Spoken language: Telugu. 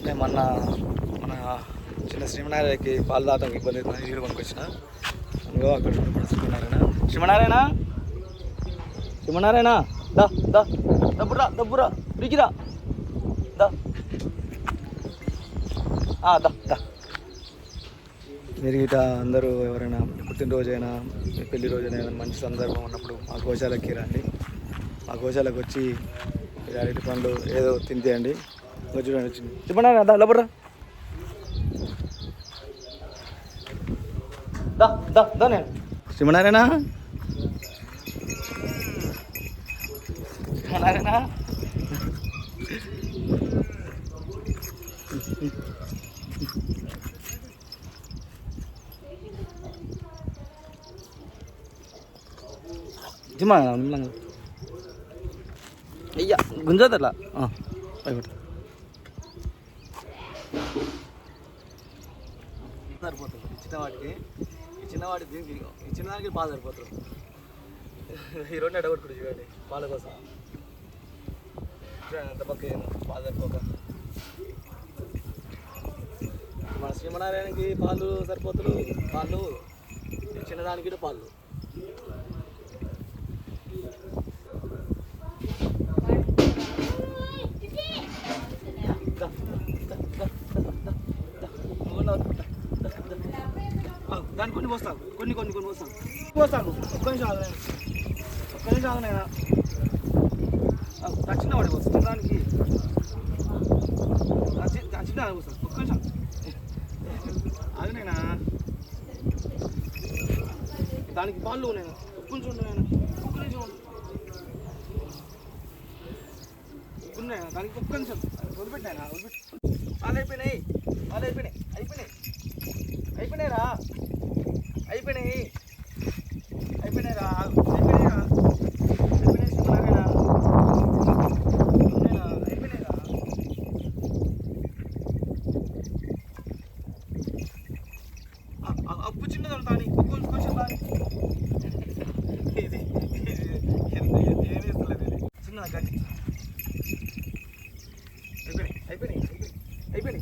నేను మన చిన్న శ్రీమనారాయణకి పాలు దాటానికి ఇబ్బంది అవుతుంది, నీళ్ళు కొనుక్కొచ్చిన. అందులో అక్కడ శ్రీమనారాయణ దా దా దబ్బురా దబ్బురా బిగిరా దా దా దా. మీరు గిట అందరూ ఎవరైనా పుట్టినరోజైనా మీ పెళ్లి రోజైనా మంచి సందర్భం ఉన్నప్పుడు మా గోశాలకి రండి. మా గోశాలకు వచ్చి అరటి పండ్లు ఏదో తింతేయండి. చూడండి వచ్చింది చెప్పండి దా లోపల దా దా దా. నేను శ్రీమనారాయణ శ్రీమనారాయణ జిమా అయ్యా గుంజదు అట్లా భయపడతా సరిపోతుంది. చిన్నవాడికి దీనికి ఈ చిన్నదానికి పాలు సరిపోతుంది. ఈ రెండు ఎడగొట్టుకుడు చూడండి పాల కోసం. చూడండి ఎంత పక్క పాలు సరిపోక. మన శ్రీమనారాయణకి పాలు సరిపోతులు, పాలు చిన్నదానికి పాలు. దాన్ని కొన్ని పోస్తాను, కొన్ని పోస్తాను. ఒక్క నిమిషం ఆగనైనా చిన్నవాడి పోస్తాను. దానికి చిన్న పోస్తాను. ఒక్క నిమిషం ఆగనైనా దానికి పాలు నేను కొంచెం నేను ఒక్క నిమిషం ఉన్నాయా దానికి ఒక్క నిమిషం వదిలిపెట్టాను. పాలు అయిపోయినాయిరా అయిపోయినాయి అప్పు చిన్నది దాని కొంచెం దాని ఇది చిన్నదా గట్టి అయిపోయినాయి